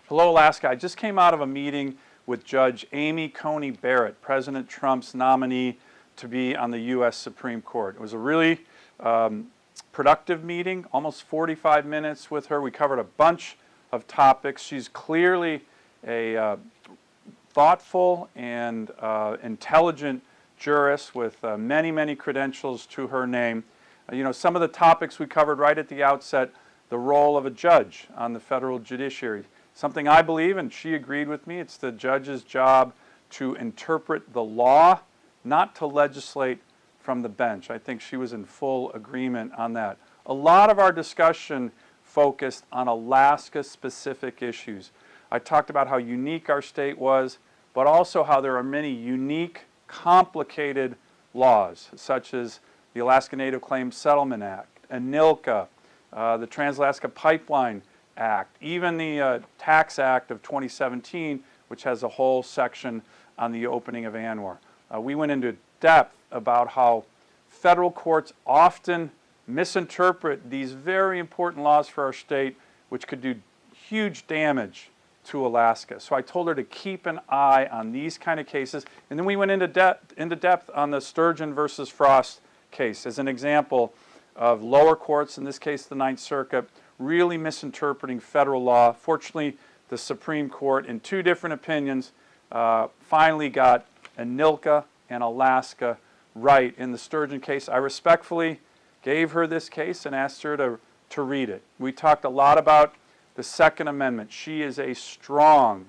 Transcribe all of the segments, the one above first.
Hello, Alaska. I just came out of a meeting with Judge Amy Coney Barrett, President Trump's nominee to be on the U.S. Supreme Court. It was a really productive meeting, almost 45 minutes with her. We covered a bunch of topics. She's clearly a thoughtful and intelligent jurist with many credentials to her name. You know, some of the topics we covered right at the outset: the role of a judge on the federal judiciary. Something I believe, and she agreed with me, it's the judge's job to interpret the law, not to legislate from the bench. I think she was in full agreement on that. A lot of our discussion focused on Alaska-specific issues. I talked about how unique our state was, but also how there are many unique, complicated laws, such as the Alaska Native Claims Settlement Act, ANILCA, the Trans-Alaska Pipeline Act, even the Tax Act of 2017, which has a whole section on the opening of ANWR. We went into depth about how federal courts often misinterpret these very important laws for our state, which could do huge damage to Alaska. So I told her to keep an eye on these kind of cases. And then we went into depth on the Sturgeon versus Frost case as an example of lower courts, in this case the Ninth Circuit, really misinterpreting federal law. Fortunately, the Supreme Court, in two different opinions, finally got ANILCA and Alaska right in the Sturgeon case. I respectfully gave her this case and asked her to read it. We talked a lot about the Second Amendment. She is a strong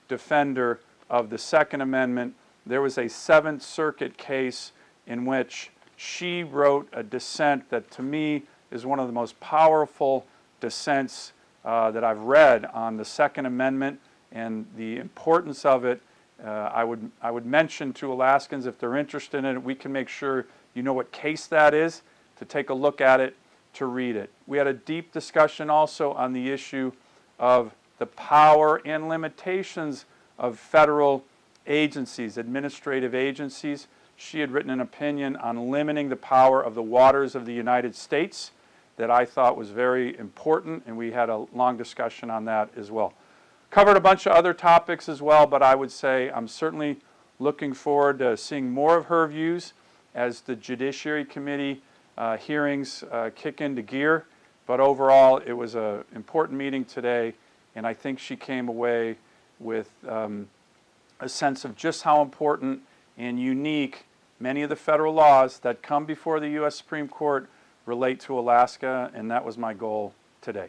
defender of the Second Amendment. There was a Seventh Circuit case in which she wrote a dissent that, to me, is one of the most powerful dissents that I've read on the Second Amendment and the importance of it. I would mention to Alaskans, if they're interested in it, we can make sure you know what case that is, to take a look at it, to read it. We had a deep discussion also on the issue of the power and limitations of federal agencies, administrative agencies. She had written an opinion on limiting the power of the waters of the United States that I thought was very important, and we had a long discussion on that as well. Covered a bunch of other topics as well, but I would say I'm certainly looking forward to seeing more of her views as the Judiciary Committee hearings kick into gear. But overall, it was an important meeting today, and I think she came away with a sense of just how important and unique many of the federal laws that come before the U.S. Supreme Court relate to Alaska, and that was my goal today.